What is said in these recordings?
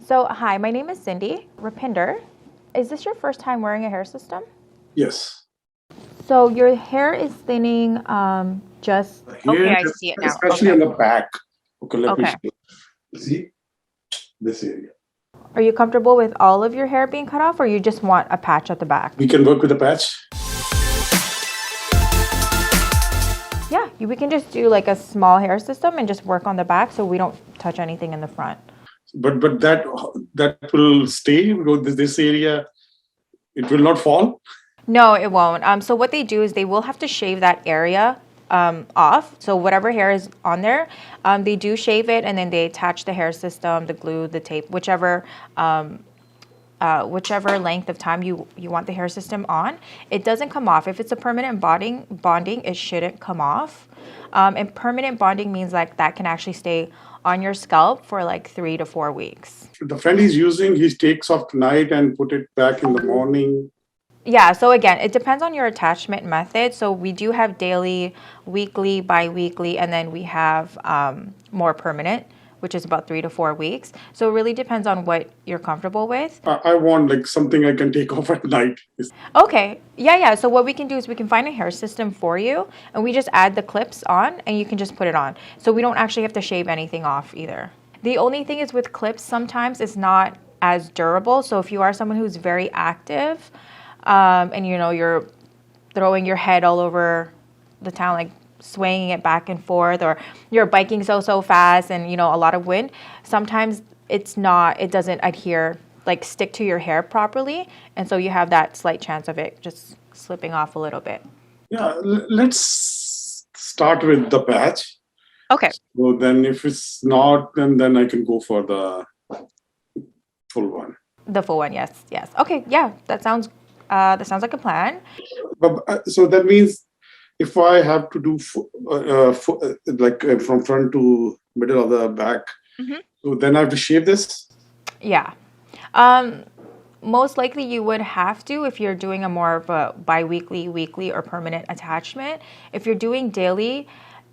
So, hi, my name is Cindy Rapinder. Is this your first time wearing a hair system? Yes. So, your hair is thinning just. Here, Okay, I see it now. especially Okay. on the back. Okay, let me Okay. show. See this area. Are you comfortable with all of your hair being cut off, or you just want a patch at the back? We can work with the patch. Yeah, we can just do like a small hair system and just work on the back so we don't touch anything in the front. But that will stay because this area, it will not fall. No, it won't. So what they do is they will have to shave that area off. So whatever hair is on there, they do shave it and then they attach the hair system, the glue, the tape, whichever length of time you want the hair system on. It doesn't come off. If it's a permanent bonding, it shouldn't come off. And permanent bonding means like that can actually stay on your scalp for like 3 to 4 weeks. The friend he's using, he takes off tonight and put it back in the morning. Yeah, so again, it depends on your attachment method. So we do have daily, weekly, bi-weekly, and then we have more permanent, which is about 3 to 4 weeks. So it really depends on what you're comfortable with. I want like something I can take off at night. Okay, yeah. So what we can do is we can find a hair system for you, and we just add the clips on, and you can just put it on. So we don't actually have to shave anything off either. The only thing is with clips, sometimes it's not as durable. So if you are someone who's very active, and you're throwing your head all over the town, like swaying it back and forth, or you're biking so fast and a lot of wind, sometimes it doesn't adhere, like stick to your hair properly, and so you have that slight chance of it just slipping off a little bit. Yeah, let's start with the patch. Okay. So then if it's not, then I can go for the full one. The full one, yes. Okay, yeah, that sounds like a plan. So that means if I have to do from front to middle of the back, so then I have to shave this? Yeah. Most likely you would have to if you're doing a more of a bi-weekly, weekly, or permanent attachment. If you're doing daily,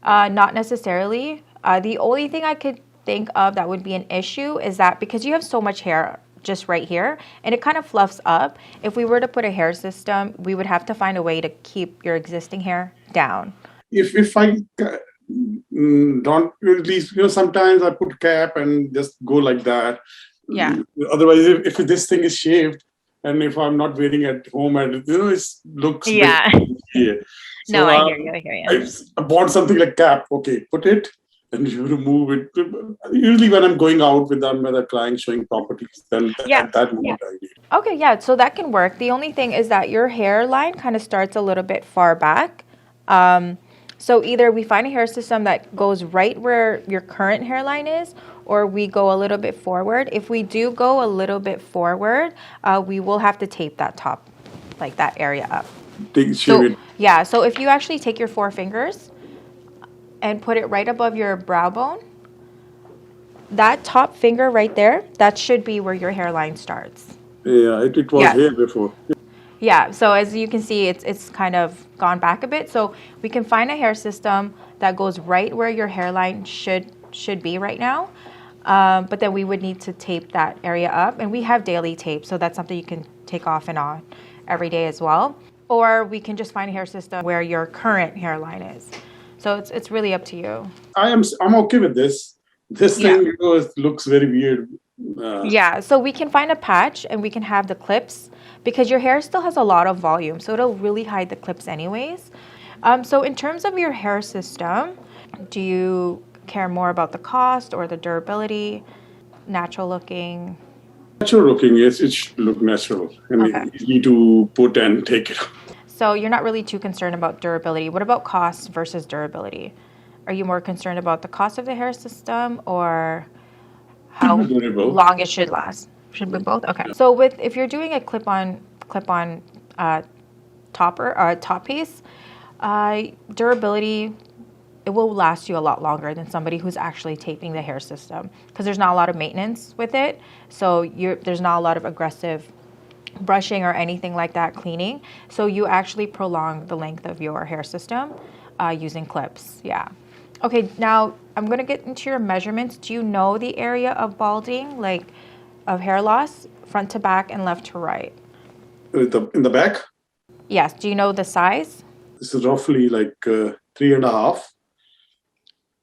not necessarily. The only thing I could think of that would be an issue is that because you have so much hair just right here and it kind of fluffs up, if we were to put a hair system, we would have to find a way to keep your existing hair down. If I don't, at least, sometimes I put cap and just go like that. Yeah. Otherwise, if this thing is shaved and if I'm not wearing at home and it looks Yeah. big. No, So, I hear you. I bought something like cap. Okay, put it and you remove it. Usually when I'm going out with another client showing properties, then at that moment I do. Okay, yeah, so that can work. The only thing is that your hairline kind of starts a little bit far back. So either we find a hair system that goes right where your current hairline is, or we go a little bit forward. If we do go a little bit forward, we will have to tape that top, like that area up. So if you actually take your 4 fingers and put it right above your brow bone, that top finger right there, that should be where your hairline starts. Yeah, it was here before. Yeah, so as you can see, it's kind of gone back a bit. So we can find a hair system that goes right where your hairline should be right now. But then we would need to tape that area up. And we have daily tape, so that's something you can take off and on every day as well. Or we can just find a hair system where your current hairline is. So it's really up to you. I'm okay with this. This thing looks very weird. Yeah, so we can find a patch and we can have the clips because your hair still has a lot of volume, so it'll really hide the clips anyways. So in terms of your hair system, do you care more about the cost or the durability, natural looking? Natural looking, yes, it should look natural and easy to put and take it. So you're not really too concerned about durability. What about cost versus durability? Are you more concerned about the cost of the hair system or how long it should last? Should be both? Okay. So if you're doing a clip-on topper or top piece, durability, it will last you a lot longer than somebody who's actually taping the hair system because there's not a lot of maintenance with it. So there's not a lot of aggressive brushing or anything like that, cleaning. So you actually prolong the length of your hair system using clips. Yeah. Okay, now I'm going to get into your measurements. Do you know the area of balding? Like, of hair loss, front to back and left to right. In the back? Yes. Do you know the size? This is roughly like 3.5.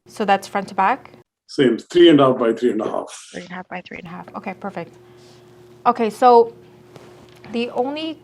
So that's front to back? Same, 3.5 by 3.5. 3.5 by 3.5. Okay, perfect. Okay, so the only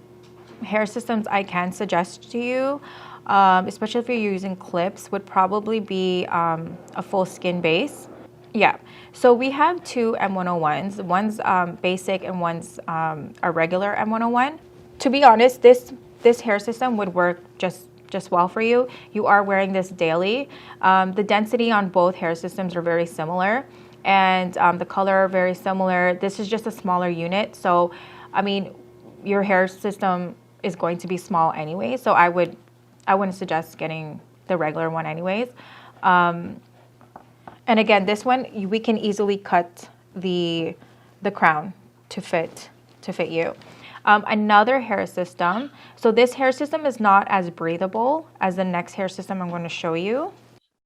hair systems I can suggest to you, especially if you're using clips, would probably be a full skin base. Yeah, so we have two M101s. One's basic and one's a regular M101. To be honest, this hair system would work just well for you. You are wearing this daily. The density on both hair systems are very similar, and the color are very similar. This is just a smaller unit, so I mean, your hair system is going to be small anyway. So I wouldn't suggest getting the regular one anyways. And again, this one we can easily cut the crown to fit you. Another hair system. So this hair system is not as breathable as the next hair system I'm going to show you.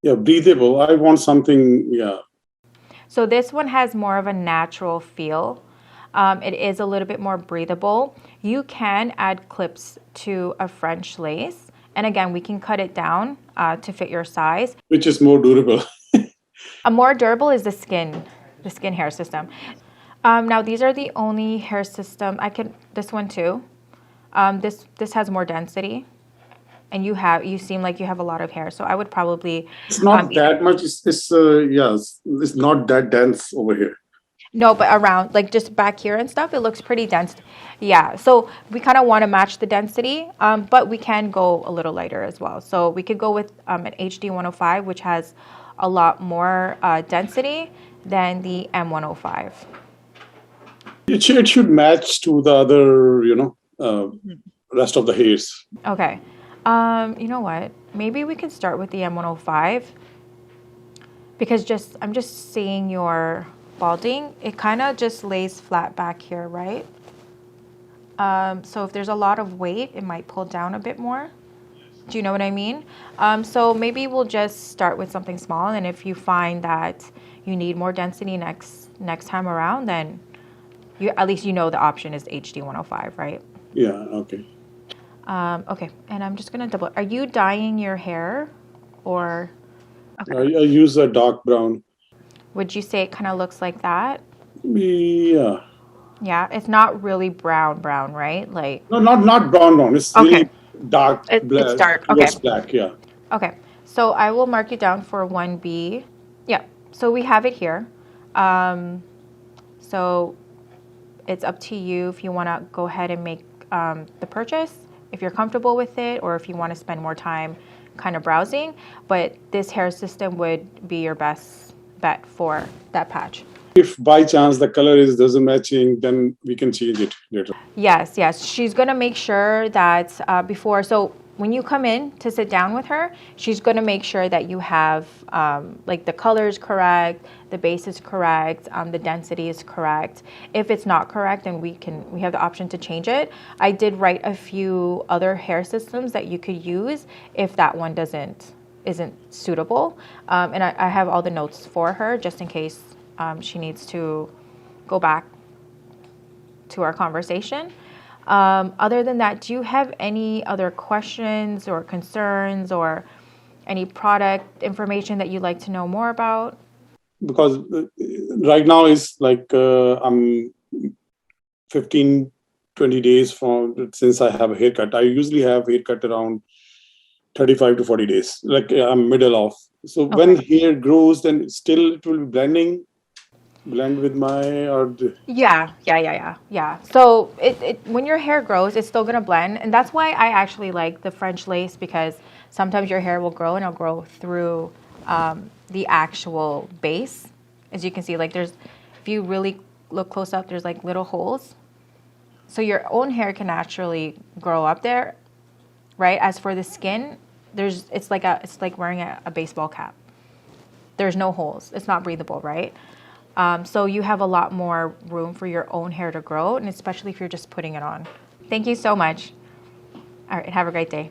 Yeah, breathable. I want something, yeah. So this one has more of a natural feel. It is a little bit more breathable. You can add clips to a French lace. And again, we can cut it down to fit your size. Which is more durable? A more durable is the skin hair system. Now these are the only hair system this one too. This has more density, and you seem like you have a lot of hair, so I would probably. It's not that much. It's not that dense over here. No, but around, like just back here and stuff, it looks pretty dense. Yeah, so we kind of want to match the density, but we can go a little lighter as well. So we could go with an HD 105, which has a lot more density than the M105. It should match to the other, rest of the hairs. Okay. You know what? Maybe we can start with the M105 because I'm just seeing your balding. It kind of just lays flat back here, right? So if there's a lot of weight, it might pull down a bit more. Do you know what I mean? So maybe we'll just start with something small, and if you find that you need more density next time around, then at least you know the option is HD 105, right? Yeah, okay. Okay, and I'm just going to double. Are you dyeing your hair or? Okay. I use a dark brown. Would you say it kind of looks like that? Yeah. Yeah, it's not really brown, right? Like. No, not brown. It's really dark. Black. It's dark. Okay. Black, yeah. Okay, so I will mark you down for 1B. Yeah, so we have it here. So it's up to you if you want to go ahead and make the purchase, if you're comfortable with it, or if you want to spend more time kind of browsing. But this hair system would be your best bet for that patch. If by chance the color doesn't matching, then we can change it later. Yes. She's going to make sure that before, so when you come in to sit down with her, she's going to make sure that you have like the color is correct, the base is correct, the density is correct. If it's not correct, then we have the option to change it. I did write a few other hair systems that you could use if that one isn't suitable. And I have all the notes for her just in case she needs to go back to our conversation. Other than that, do you have any other questions or concerns or any product information that you'd like to know more about? Because right now it's like I'm 15, 20 days since I have a haircut. I usually have haircut around 35 to 40 days, like I'm middle of. So when hair grows, then still it will be blend with my Yeah. So it when your hair grows, it's still gonna blend, and that's why I actually like the French lace, because sometimes your hair will grow and it'll grow through the actual base. As you can see, like if you really look close up, there's like little holes. So your own hair can naturally grow up there, right? As for the skin, it's like wearing a baseball cap. There's no holes. It's not breathable, right? So you have a lot more room for your own hair to grow, and especially if you're just putting it on. Thank you so much. All right, have a great day.